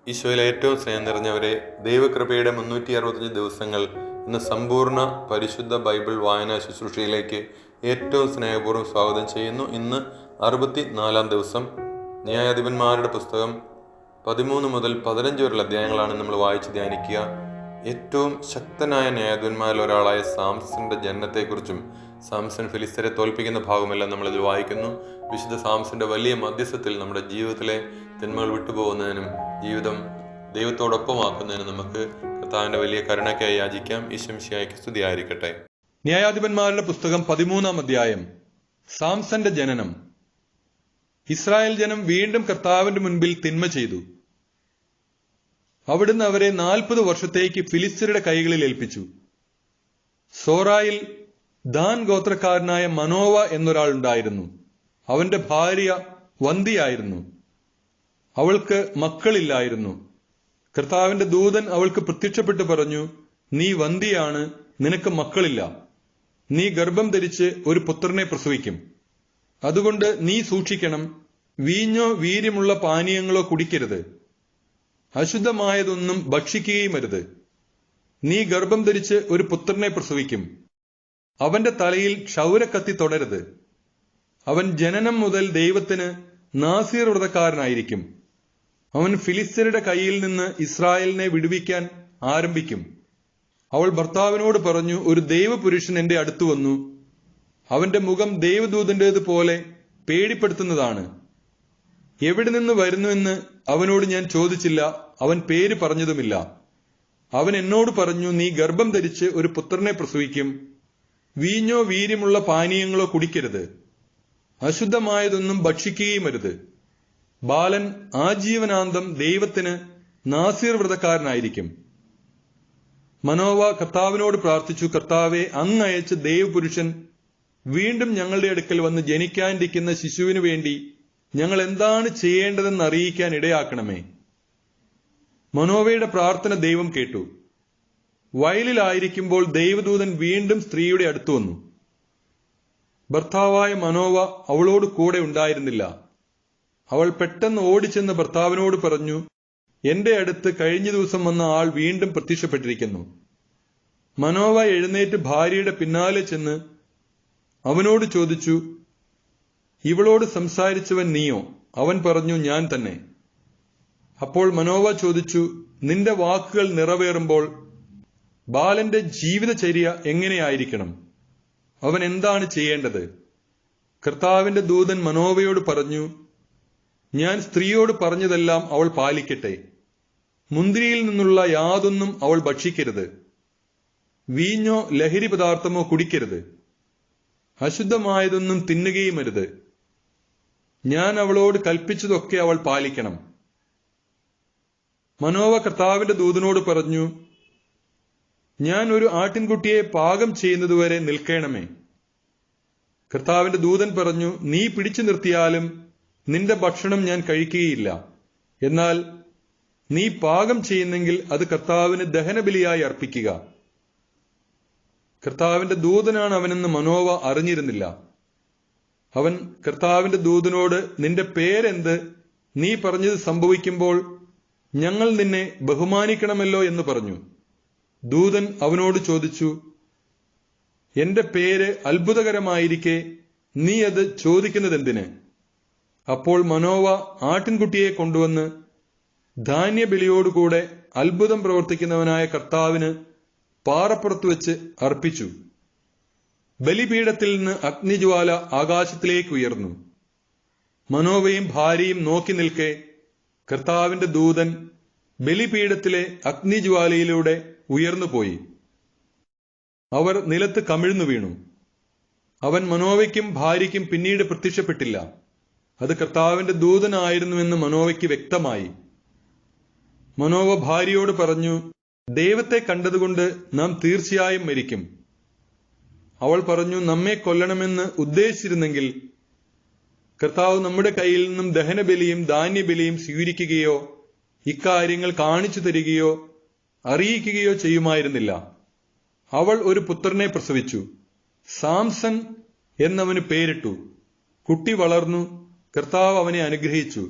ഈശോയിൽ ഏറ്റവും സ്നേഹം നിറഞ്ഞവരെ, ദൈവകൃപയുടെ 365 ദിവസങ്ങൾ എന്ന സമ്പൂർണ്ണ പരിശുദ്ധ ബൈബിൾ വായനാ ശുശ്രൂഷയിലേക്ക് ഏറ്റവും സ്നേഹപൂർവ്വം സ്വാഗതം ചെയ്യുന്നു. ഇന്ന് 64-ാം ദിവസം. ന്യായാധിപന്മാരുടെ പുസ്തകം 13 മുതൽ 15 വരെയുള്ള അധ്യായങ്ങളാണ് നമ്മൾ വായിച്ച് ധ്യാനിക്കുക. ഏറ്റവും ശക്തനായ ന്യായാധിപന്മാരിൽ ഒരാളായ സാംസന്റെ ജനനത്തെക്കുറിച്ചും സാംസൺ ഫിലിസ്തരെ തോൽപ്പിക്കുന്ന ഭാഗമെല്ലാം നമ്മളിതിൽ വായിക്കുന്നു. വിശുദ്ധ സാംസന്റെ വലിയ മധ്യസ്ഥത്തിൽ നമ്മുടെ ജീവിതത്തിലെ തിന്മകൾ വിട്ടുപോകുന്നതിനും ജീവിതം ദൈവത്തോടൊപ്പമാക്കുന്നതിനും നമുക്ക് കർത്താവിന്റെ വലിയ കരുണയ്ക്കായി യാചിക്കാം. ഈശോ മിശിഹായ്ക്ക് സ്തുതിയായിരിക്കട്ടെ. ന്യായാധിപന്മാരുടെ പുസ്തകം 13-ാം അധ്യായം. സാംസന്റെ ജനനം. ഇസ്രായേൽ ജനം വീണ്ടും കർത്താവിന്റെ മുൻപിൽ തിന്മ ചെയ്തു. അവിടുന്ന് അവരെ 40 വർഷത്തേക്ക് ഫിലിസ്ത്യരുടെ കൈകളിൽ ഏൽപ്പിച്ചു. സോറായിൽ ദാൻ ഗോത്രക്കാരനായ മനോവ എന്നൊരാളുണ്ടായിരുന്നു. അവന്റെ ഭാര്യ വന്ധിയായിരുന്നു. അവൾക്ക് മക്കളില്ലായിരുന്നു. കർത്താവിന്റെ ദൂതൻ അവൾക്ക് പ്രത്യക്ഷപ്പെട്ടു പറഞ്ഞു, നീ വന്ധിയാണ്, നിനക്ക് മക്കളില്ല. നീ ഗർഭം ധരിച്ച് ഒരു പുത്രനെ പ്രസവിക്കും. അതുകൊണ്ട് നീ സൂക്ഷിക്കണം, വീഞ്ഞോ വീര്യമുള്ള പാനീയങ്ങളോ കുടിക്കരുത്, അശുദ്ധമായതൊന്നും ഭക്ഷിക്കുകയും അരുത്. നീ ഗർഭം ധരിച്ച് ഒരു പുത്രനെ പ്രസവിക്കും. അവന്റെ തലയിൽ ക്ഷൗരക്കത്തി തൊടരുത്. അവൻ ജനനം മുതൽ ദൈവത്തിന് നാസീർ വ്രതക്കാരനായിരിക്കും. അവൻ ഫിലിസ്ത്യരുടെ കയ്യിൽ നിന്ന് ഇസ്രായേലിനെ വിടുവിക്കാൻ ആരംഭിക്കും. അവൾ ഭർത്താവിനോട് പറഞ്ഞു, ഒരു ദൈവപുരുഷൻ എന്റെ അടുത്തു വന്നു. അവന്റെ മുഖം ദൈവദൂതന്റേതുപോലെ പേടിപ്പെടുത്തുന്നതാണ്. എവിടെ നിന്ന് വരുന്നുവെന്ന് അവനോട് ഞാൻ ചോദിച്ചില്ല. അവൻ പേര് പറഞ്ഞതുമില്ല. അവൻ എന്നോട് പറഞ്ഞു, നീ ഗർഭം ധരിച്ച് ഒരു പുത്രനെ പ്രസവിക്കും. വീഞ്ഞോ വീര്യമുള്ള പാനീയങ്ങളോ കുടിക്കരുത്, അശുദ്ധമായതൊന്നും ഭക്ഷിക്കുകയും അരുത്. ബാലൻ ആജീവനാന്തം ദൈവത്തിന് നാസീർ വ്രതക്കാരനായിരിക്കും. മനോവ കർത്താവിനോട് പ്രാർത്ഥിച്ചു, കർത്താവെ, അങ്ങ് അയച്ച ദൈവപുരുഷൻ വീണ്ടും ഞങ്ങളുടെ അടുക്കൽ വന്ന് ജനിക്കാനിരിക്കുന്ന ശിശുവിനു വേണ്ടി ഞങ്ങൾ എന്താണ് ചെയ്യേണ്ടതെന്ന് അറിയിക്കാൻ ഇടയാക്കണമേ. മനോവയുടെ പ്രാർത്ഥന ദൈവം കേട്ടു. വയലിലായിരിക്കുമ്പോൾ ദൈവദൂതൻ വീണ്ടും സ്ത്രീയുടെ അടുത്തു വന്നു. ഭർത്താവായ മനോവ അവളോട് കൂടെ ഉണ്ടായിരുന്നില്ല. അവൾ പെട്ടെന്ന് ഓടിച്ചെന്ന് ഭർത്താവിനോട് പറഞ്ഞു, എന്റെ അടുത്ത് കഴിഞ്ഞ ദിവസം വന്ന ആൾ വീണ്ടും പ്രത്യക്ഷപ്പെട്ടിരിക്കുന്നു. മനോവ എഴുന്നേറ്റ് ഭാര്യയുടെ പിന്നാലെ ചെന്ന് അവനോട് ചോദിച്ചു, ഇവളോട് സംസാരിച്ചവൻ നീയോ? അവൻ പറഞ്ഞു, ഞാൻ തന്നെ. അപ്പോൾ മനോവ ചോദിച്ചു, നിന്റെ വാക്കുകൾ നിറവേറുമ്പോൾ ബാലന്റെ ജീവിതചര്യ എങ്ങനെയായിരിക്കണം? അവൻ എന്താണ് ചെയ്യേണ്ടത്? കർത്താവിന്റെ ദൂതൻ മനോവയോട് പറഞ്ഞു, ഞാൻ സ്ത്രീയോട് പറഞ്ഞതെല്ലാം അവൾ പാലിക്കട്ടെ. മുന്തിരിയിൽ നിന്നുള്ള യാതൊന്നും അവൾ ഭക്ഷിക്കരുത്. വീഞ്ഞോ ലഹരി പദാർത്ഥമോ കുടിക്കരുത്. അശുദ്ധമായതൊന്നും തിന്നുകയും അരുത്. ഞാൻ അവളോട് കൽപ്പിച്ചതൊക്കെ അവൾ പാലിക്കണം. മനോവ കർത്താവിന്റെ ദൂതനോട് പറഞ്ഞു, ഞാൻ ഒരു ആട്ടിൻകുട്ടിയെ പാകം ചെയ്യുന്നതുവരെ നിൽക്കണമേ. കർത്താവിന്റെ ദൂതൻ പറഞ്ഞു, നീ പിടിച്ചു നിർത്തിയാലും നിന്റെ ഭക്ഷണം ഞാൻ കഴിക്കുകയില്ല. എന്നാൽ നീ പാകം ചെയ്യുന്നെങ്കിൽ അത് കർത്താവിന് ദഹനബലിയായി അർപ്പിക്കുക. കർത്താവിന്റെ ദൂതനാണ് അവനെന്ന് മനോവ അറിഞ്ഞിരുന്നില്ല. അവൻ കർത്താവിന്റെ ദൂതനോട്, നിന്റെ പേരെന്ത്? നീ പറഞ്ഞത് സംഭവിക്കുമ്പോൾ ഞങ്ങൾ നിന്നെ ബഹുമാനിക്കണമല്ലോ എന്ന് പറഞ്ഞു. ദൂതൻ അവനോട് ചോദിച്ചു, എന്റെ പേര് അത്ഭുതകരമായിരിക്കെ നീ അത് ചോദിക്കുന്നതെന്തിന്? അപ്പോൾ മനോവ ആട്ടിൻകുട്ടിയെ കൊണ്ടുവന്ന് ധാന്യബലിയോടുകൂടെ അത്ഭുതം പ്രവർത്തിക്കുന്നവനായ കർത്താവിന് പാറപ്പുറത്ത് വെച്ച് അർപ്പിച്ചു. ബലിപീഠത്തിൽ നിന്ന് അഗ്നിജ്വാല ആകാശത്തിലേക്ക് ഉയർന്നു. മനോവയും ഭാര്യയും നോക്കി നിൽക്കെ കർത്താവിന്റെ ദൂതൻ ബലിപീഠത്തിലെ അഗ്നിജ്വാലയിലൂടെ ഉയർന്നുപോയി. അവർ നിലത്ത് കമിഴ്ന്നു വീണു. അവൻ മനോവയ്ക്കും ഭാര്യയ്ക്കും പിന്നീട് പ്രത്യക്ഷപ്പെട്ടില്ല. അത് കർത്താവിന്റെ ദൂതനായിരുന്നുവെന്ന് മനോവയ്ക്ക് വ്യക്തമായി. മനോവ ഭാര്യയോട് പറഞ്ഞു, ദൈവത്തെ കണ്ടതുകൊണ്ട് നാം തീർച്ചയായും മരിക്കും. അവൾ പറഞ്ഞു, നമ്മെ കൊല്ലണമെന്ന് ഉദ്ദേശിച്ചിരുന്നെങ്കിൽ കർത്താവ് നമ്മുടെ കയ്യിൽ നിന്നും ദഹനബലിയും ധാന്യബലിയും സ്വീകരിക്കുകയോ ഇക്കാര്യങ്ങൾ കാണിച്ചു തരികയോ അറിയിക്കുകയോ ചെയ്യുമായിരുന്നില്ല. അവൾ ഒരു പുത്രനെ പ്രസവിച്ചു. സാംസൺ എന്നവന് പേരിട്ടു. കുട്ടി വളർന്നു. കർത്താവ് അവനെ അനുഗ്രഹിച്ചു.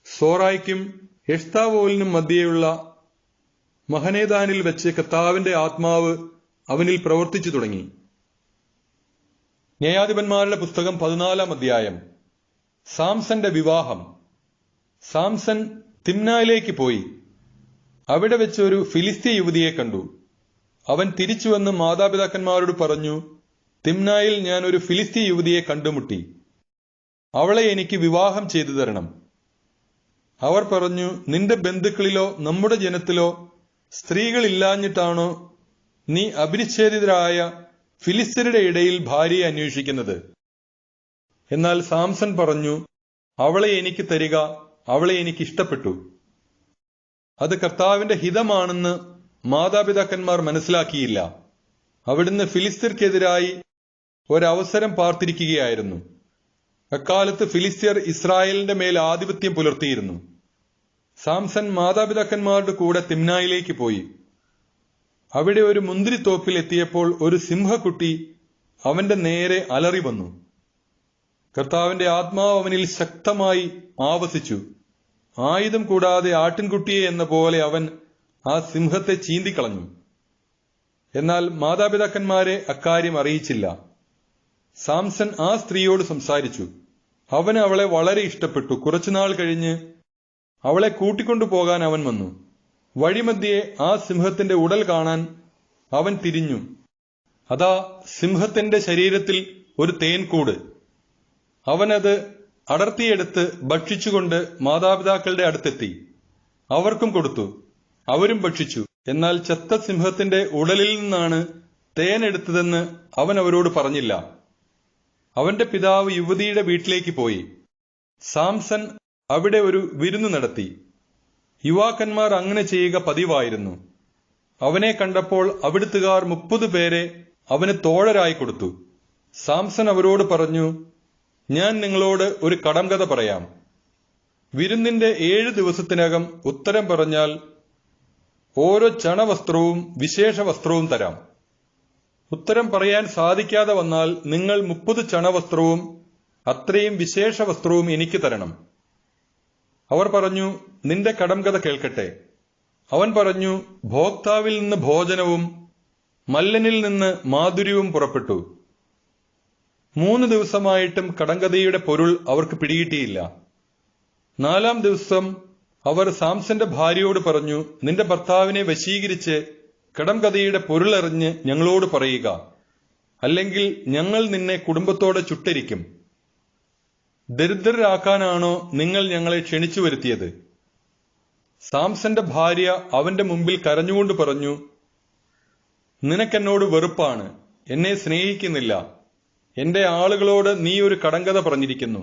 സോറായ്ക്കും എഷ്താവോലിനും മധ്യേയുള്ള മഹനേദാനിൽ വെച്ച് കർത്താവിന്റെ ആത്മാവ് അവനിൽ പ്രവർത്തിച്ചു തുടങ്ങി. ന്യായാധിപന്മാരുടെ പുസ്തകം 14-ാം അധ്യായം. സാംസന്റെ വിവാഹം. സാംസൺ തിമ്നായിലേക്ക് പോയി. അവിടെ വെച്ച് ഒരു ഫിലിസ്തീയ യുവതിയെ കണ്ടു. അവൻ തിരിച്ചുവന്ന് മാതാപിതാക്കന്മാരോട് പറഞ്ഞു, തിമ്നായിൽ ഞാൻ ഒരു ഫിലിസ്തീയ യുവതിയെ കണ്ടുമുട്ടി. അവളെ എനിക്ക് വിവാഹം ചെയ്തു തരണം. അവർ പറഞ്ഞു, നിന്റെ ബന്ധുക്കളിലോ നമ്മുടെ ജനത്തിലോ സ്ത്രീകളില്ലാഞ്ഞിട്ടാണോ നീ അപരിച്ഛേദിതരായ ഫിലിസ്ത്യരുടെ ഇടയിൽ ഭാര്യയെ അന്വേഷിക്കുന്നത്? എന്നാൽ സാംസൺ പറഞ്ഞു, അവളെ എനിക്ക് തരിക, അവളെ എനിക്ക് ഇഷ്ടപ്പെട്ടു. അത് കർത്താവിന്റെ ഹിതമാണെന്ന് മാതാപിതാക്കന്മാർ മനസ്സിലാക്കിയില്ല. അവിടുന്ന് ഫിലിസ്ത്യർക്കെതിരായി ഒരവസരം പാർത്തിരിക്കുകയായിരുന്നു. അക്കാലത്ത് ഫിലിസ്ത്യർ ഇസ്രായേലിന്റെ മേൽ ആധിപത്യം പുലർത്തിയിരുന്നു. സാംസൺ മാതാപിതാക്കന്മാരുടെ കൂടെ തിമ്നായിലേക്ക് പോയി. അവിടെ ഒരു മുന്തിരിത്തോപ്പിൽ എത്തിയപ്പോൾ ഒരു സിംഹക്കുട്ടി അവന്റെ നേരെ അലറി വന്നു. കർത്താവിന്റെ ആത്മാവ് അവനിൽ ശക്തമായി ആവസിച്ചു. ആയുധം കൂടാതെ ആട്ടിൻകുട്ടിയെ എന്ന പോലെ അവൻ ആ സിംഹത്തെ ചീന്തിക്കളഞ്ഞു. എന്നാൽ മാതാപിതാക്കന്മാരെ അക്കാര്യം അറിയിച്ചില്ല. സാംസൺ ആ സ്ത്രീയോട് സംസാരിച്ചു. അവന് അവളെ വളരെ ഇഷ്ടപ്പെട്ടു. കുറച്ചുനാൾ കഴിഞ്ഞ് അവളെ കൂട്ടിക്കൊണ്ടുപോകാൻ അവൻ വന്നു. വഴിമധ്യേ ആ സിംഹത്തിന്റെ ഉടൽ കാണാൻ അവൻ തിരിഞ്ഞു. അതാ സിംഹത്തിന്റെ ശരീരത്തിൽ ഒരു തേൻകൂട്. അവനത് അടർത്തിയെടുത്ത് ഭക്ഷിച്ചുകൊണ്ട് മാതാപിതാക്കളുടെ അടുത്തെത്തി. അവർക്കും കൊടുത്തു. അവരും ഭക്ഷിച്ചു. എന്നാൽ ചത്ത സിംഹത്തിന്റെ ഉടലിൽ നിന്നാണ് തേൻ എടുത്തതെന്ന് അവൻ അവരോട് പറഞ്ഞില്ല. അവന്റെ പിതാവ് യുവതിയുടെ വീട്ടിലേക്ക് പോയി. സാംസൺ അവിടെ ഒരു വിരുന്ന് നടത്തി. യുവാക്കന്മാർ അങ്ങനെ ചെയ്യുക പതിവായിരുന്നു. അവനെ കണ്ടപ്പോൾ അവിടുത്തുകാർ 30 പേരെ അവന് തോഴരായി കൊടുത്തു. സാംസൺ അവരോട് പറഞ്ഞു, ഞാൻ നിങ്ങളോട് ഒരു കടംകഥ പറയാം. വിരുന്നിന്റെ 7 ദിവസത്തിനകം ഉത്തരം പറഞ്ഞാൽ ഓരോ ചണവസ്ത്രവും വിശേഷ വസ്ത്രവും തരാം. ഉത്തരം പറയാൻ സാധിക്കാതെ വന്നാൽ നിങ്ങൾ 30 ചണവസ്ത്രവും അത്രയും വിശേഷ വസ്ത്രവും എനിക്ക് തരണം. അവർ പറഞ്ഞു, നിന്റെ കടംകഥ കേൾക്കട്ടെ. അവൻ പറഞ്ഞു, ഭോക്താവിൽ നിന്ന് ഭോജനവും മല്ലനിൽ നിന്ന് മാധുര്യവും പുറപ്പെട്ടു. 3 ദിവസമായിട്ടും കടംകഥയുടെ പൊരുൾ അവർക്ക് പിടികിട്ടിയില്ല. 4-ാം ദിവസം അവർ സാംസന്റെ ഭാര്യയോട് പറഞ്ഞു, നിന്റെ ഭർത്താവിനെ വശീകരിച്ച് കടംകഥയുടെ പൊരുളറിഞ്ഞ് ഞങ്ങളോട് പറയുക, അല്ലെങ്കിൽ ഞങ്ങൾ നിന്നെ കുടുംബത്തോടെ ചുട്ടരിക്കും. ദരിദ്രരാക്കാനാണോ നിങ്ങൾ ഞങ്ങളെ ക്ഷണിച്ചു വരുത്തിയത്? സാംസന്റെ ഭാര്യ അവന്റെ മുമ്പിൽ കരഞ്ഞുകൊണ്ട് പറഞ്ഞു, നിനക്കെന്നോട് വെറുപ്പാണ്, എന്നെ സ്നേഹിക്കുന്നില്ല. എന്റെ ആളുകളോട് നീ ഒരു കടങ്കഥ പറഞ്ഞിരിക്കുന്നു,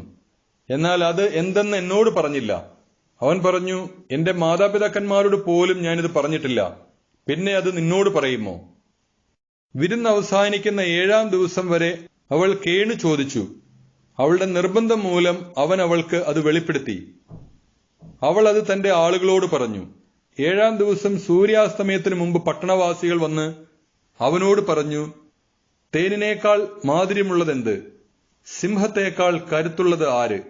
എന്നാൽ അത് എന്തെന്ന് എന്നോട് പറഞ്ഞില്ല. അവൻ പറഞ്ഞു, എന്റെ മാതാപിതാക്കന്മാരോട് പോലും ഞാനിത് പറഞ്ഞിട്ടില്ല, പിന്നെ അത് നിന്നോട് പറയുമോ? വിരുന്ന് അവസാനിക്കുന്ന 7-ാം ദിവസം വരെ അവൾ കേണു ചോദിച്ചു. അവളുടെ നിർബന്ധം മൂലം അവൻ അവൾക്ക് അത് വെളിപ്പെടുത്തി. അവൾ അത് തന്റെ ആളുകളോട് പറഞ്ഞു. 7-ാം ദിവസം സൂര്യാസ്തമയത്തിന് മുമ്പ് പട്ടണവാസികൾ വന്ന് അവനോട് പറഞ്ഞു, തേനിനേക്കാൾ മാധുര്യമുള്ളതെന്ത്? സിംഹത്തേക്കാൾ കരുത്തുള്ളത് ആര്?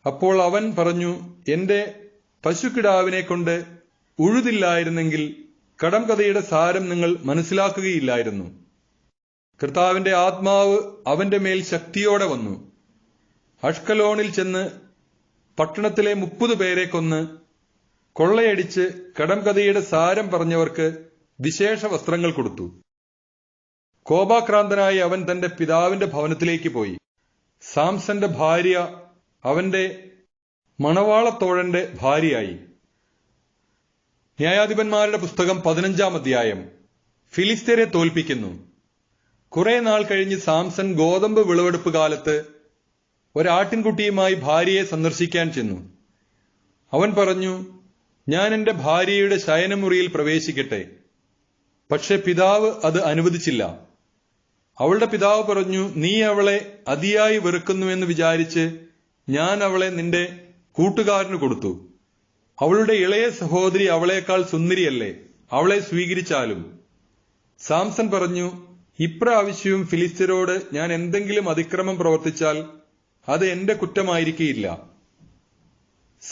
അപ്പോൾ അവൻ പറഞ്ഞു, എന്റെ പശുക്കിടാവിനെ കൊണ്ട് ഉഴുതില്ലായിരുന്നെങ്കിൽ കടംകഥയുടെ സാരം നിങ്ങൾ മനസ്സിലാക്കുകയില്ലായിരുന്നു. കർത്താവിന്റെ ആത്മാവ് അവന്റെ മേൽ ശക്തിയോടെ വന്നു. അഷ്കലോണിൽ ചെന്ന് പട്ടണത്തിലെ 30 പേരെ കൊന്ന് കൊള്ളയടിച്ച് കടംകഥയുടെ സാരം പറഞ്ഞവർക്ക് വിശേഷ വസ്ത്രങ്ങൾ കൊടുത്തു. കോപാക്രാന്തനായി അവൻ തന്റെ പിതാവിന്റെ ഭവനത്തിലേക്ക് പോയി. സാംസന്റെ ഭാര്യ അവന്റെ മണവാളത്തോഴന്റെ ഭാര്യയായി. ന്യായാധിപന്മാരുടെ പുസ്തകം 15-ാം അധ്യായം. ഫിലിസ്ത്യരെ തോൽപ്പിക്കുന്നു. കുറെ നാൾ കഴിഞ്ഞ് സാംസൺ ഗോതമ്പ് വിളവെടുപ്പ് കാലത്ത് ഒരാട്ടിൻകുട്ടിയുമായി ഭാര്യയെ സന്ദർശിക്കാൻ ചെന്നു. അവൻ പറഞ്ഞു, ഞാൻ എന്റെ ഭാര്യയുടെ ശയനമുറിയിൽ പ്രവേശിക്കട്ടെ. പക്ഷെ പിതാവ് അത് അനുവദിച്ചില്ല. അവളുടെ പിതാവ് പറഞ്ഞു, നീ അവളെ അതിയായി വെറുക്കുന്നുവെന്ന് വിചാരിച്ച് ഞാൻ അവളെ നിന്റെ കൂട്ടുകാരന് കൊടുത്തു. അവളുടെ ഇളയ സഹോദരി അവളേക്കാൾ സുന്ദരിയല്ലേ, അവളെ സ്വീകരിച്ചാലും. സാംസൺ പറഞ്ഞു, ഇപ്രാവശ്യവും ഫിലിസ്ത്യരോട് ഞാൻ എന്തെങ്കിലും അതിക്രമം പ്രവർത്തിച്ചാൽ അത് എന്റെ കുറ്റമായിരിക്കില്ല.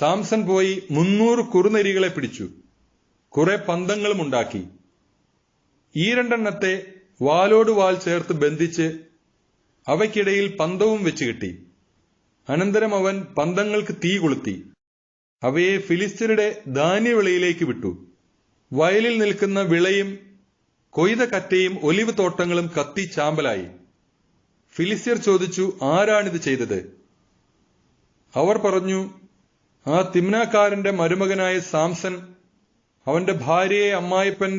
സാംസൺ പോയി 300 കുറുനരികളെ പിടിച്ചു. കുറെ പന്തങ്ങളും ഉണ്ടാക്കി. ഈ 2 വാലോട് വാൽ ചേർത്ത് ബന്ധിച്ച് അവയ്ക്കിടയിൽ പന്തവും വെച്ച് കെട്ടി. അനന്തരം അവൻ പന്തങ്ങൾക്ക് തീ കൊളുത്തി അവയെ ഫിലിസ്ത്യരുടെ ധാന്യവിളയിലേക്ക് വിട്ടു. വയലിൽ നിൽക്കുന്ന വിളയും കൊയ്ത കറ്റയും ഒലിവ് തോട്ടങ്ങളും കത്തി ചാമ്പലായി. ഫിലിസ്ത്യർ ചോദിച്ചു, ആരാണിത് ചെയ്തത്? അവർ പറഞ്ഞു, ആ തിമ്നാക്കാരന്റെ മരുമകനായ സാംസൺ അവന്റെ ഭാര്യയെ അമ്മായിപ്പൻ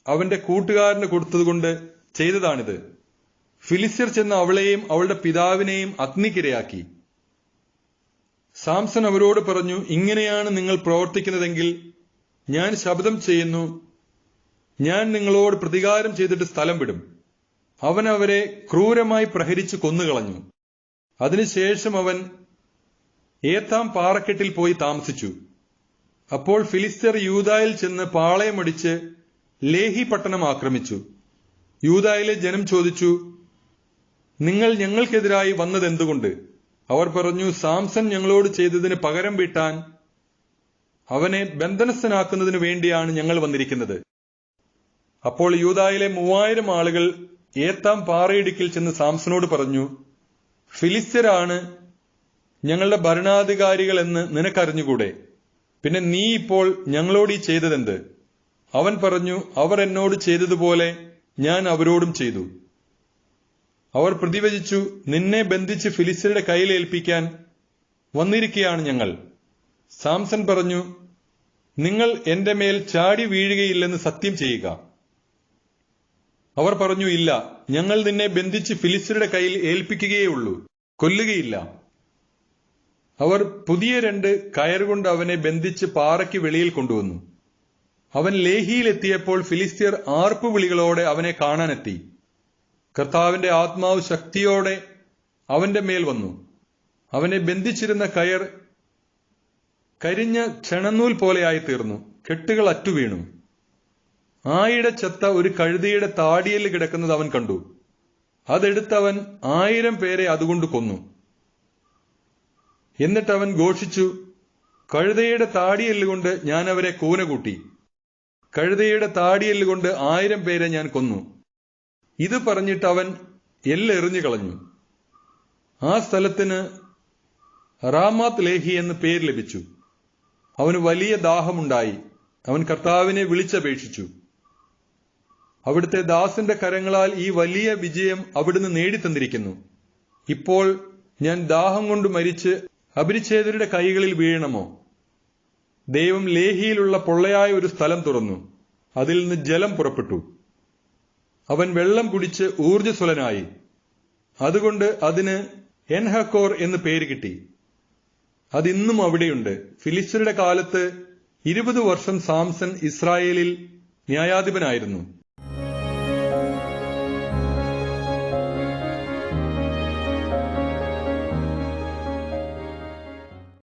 അവന്റെ കൂട്ടുകാരന് കൊടുത്തതുകൊണ്ട് ചെയ്തതാണിത്. ഫിലിസ്ത്യർ ചെന്ന് അവളെയും അവളുടെ പിതാവിനെയും അഗ്നിക്കിരയാക്കി. സാംസൺ അവരോട് പറഞ്ഞു, ഇങ്ങനെയാണ് നിങ്ങൾ പ്രവർത്തിക്കുന്നതെങ്കിൽ ഞാൻ ശപഥം ചെയ്യുന്നു, ഞാൻ നിങ്ങളോട് പ്രതികാരം ചെയ്തിട്ട് സ്ഥലം വിടും. അവൻ അവരെ ക്രൂരമായി പ്രഹരിച്ച് കൊന്നുകളഞ്ഞു. അതിനുശേഷം അവൻ ഏത്താം പാറക്കെട്ടിൽ പോയി താമസിച്ചു. അപ്പോൾ ഫിലിസ്ത്യർ യൂദായിൽ ചെന്ന് പാളയമടിച്ച് ലേഹി പട്ടണം ആക്രമിച്ചു. യൂദായിലെ ജനം ചോദിച്ചു, നിങ്ങൾ ഞങ്ങൾക്കെതിരായി വന്നതെന്തുകൊണ്ട്? അവർ പറഞ്ഞു, സാംസൺ ഞങ്ങളോട് ചെയ്തതിന് പകരം വീട്ടാൻ അവനെ ബന്ധനസ്ഥനാക്കുന്നതിനു വേണ്ടിയാണ് ഞങ്ങൾ വന്നിരിക്കുന്നത്. അപ്പോൾ യൂദായിലെ 3000 ആളുകൾ ഏത്താം പാറയിടുക്കിൽ ചെന്ന് സാംസനോട് പറഞ്ഞു, ഫിലിസ്ത്യരാണ് ഞങ്ങളുടെ ഭരണാധികാരികൾ എന്ന് നിനക്കറിഞ്ഞുകൂടെ? പിന്നെ നീ ഇപ്പോൾ ഞങ്ങളോട് ഈ ചെയ്തതെന്ത്? അവൻ പറഞ്ഞു, അവർ എന്നോട് ചെയ്തതുപോലെ ഞാൻ അവരോടും ചെയ്തു. അവർ പ്രതിവചിച്ചു, നിന്നെ ബന്ധിച്ച് ഫിലിസ്ത്യരുടെ കയ്യിൽ ഏൽപ്പിക്കാൻ വന്നിരിക്കുകയാണ് ഞങ്ങൾ. സാംസൺ പറഞ്ഞു, നിങ്ങൾ എന്റെ മേൽ ചാടി വീഴുകയില്ലെന്ന് സത്യം ചെയ്യുക. അവർ പറഞ്ഞു, ഇല്ല, ഞങ്ങൾ നിന്നെ ബന്ധിച്ച് ഫിലിസ്ത്യരുടെ കയ്യിൽ ഏൽപ്പിക്കുകയുള്ളൂ, കൊല്ലുകയില്ല. അവർ പുതിയ 2 കയറുകൊണ്ട് അവനെ ബന്ധിച്ച് പാറയ്ക്ക് വെളിയിൽ കൊണ്ടുവന്നു. അവൻ ലേഹിയിലെത്തിയപ്പോൾ ഫിലിസ്ത്യർ ആർപ്പുവിളികളോടെ അവനെ കാണാനെത്തി. കർത്താവിന്റെ ആത്മാവ് ശക്തിയോടെ അവന്റെ മേൽ വന്നു. അവനെ ബന്ധിച്ചിരുന്ന കയർ കരിഞ്ഞ ക്ഷണനൂൽ പോലെയായി തീർന്നു. കെട്ടുകൾ അറ്റുവീണു. ആയിടെ ചത്ത ഒരു കഴുതയുടെ താടിയിൽ കിടക്കുന്നത് അവൻ കണ്ടു. അതെടുത്തവൻ 1000 പേരെ അതുകൊണ്ട് കൊന്നു. എന്നിട്ട് അവൻ ഘോഷിച്ചു, കഴുതയുടെ താടിയെല്ലുകൊണ്ട് ഞാൻ അവരെ കൂന കൂട്ടി. കഴുതയുടെ താടിയെല്ലുകൊണ്ട് 1000 പേരെ ഞാൻ കൊന്നു. ഇത് പറഞ്ഞിട്ട് അവൻ എല്ലെറിഞ്ഞു കളഞ്ഞു. ആ സ്ഥലത്തിന് റാമാത്ത് ലേഹി എന്ന് പേര് ലഭിച്ചു. അവന് വലിയ ദാഹമുണ്ടായി. അവൻ കർത്താവിനെ വിളിച്ചപേക്ഷിച്ചു. അവിടുത്തെ ദാസന്റെ കരങ്ങളാൽ ഈ വലിയ വിജയം അവിടുന്ന് നേടിത്തന്നിരിക്കുന്നു. ഇപ്പോൾ ഞാൻ ദാഹം കൊണ്ട് മരിച്ച് അപരിച്ഛേദരുടെ കൈകളിൽ വീഴണമോ? ദൈവം ലേഹിയിലുള്ള പൊള്ളയായ ഒരു സ്ഥലം തുറന്നു. അതിൽ നിന്ന് ജലം പുറപ്പെട്ടു. അവൻ വെള്ളം കുടിച്ച് ഊർജ്ജസ്വലനായി. അതുകൊണ്ട് അതിന് എൻഹക്കോർ എന്ന് പേര് കിട്ടി. അതിന്നും അവിടെയുണ്ട്. ഫിലിസ്ത്യരുടെ കാലത്ത് 20 വർഷം സാംസൺ ഇസ്രായേലിൽ ന്യായാധിപനായിരുന്നു.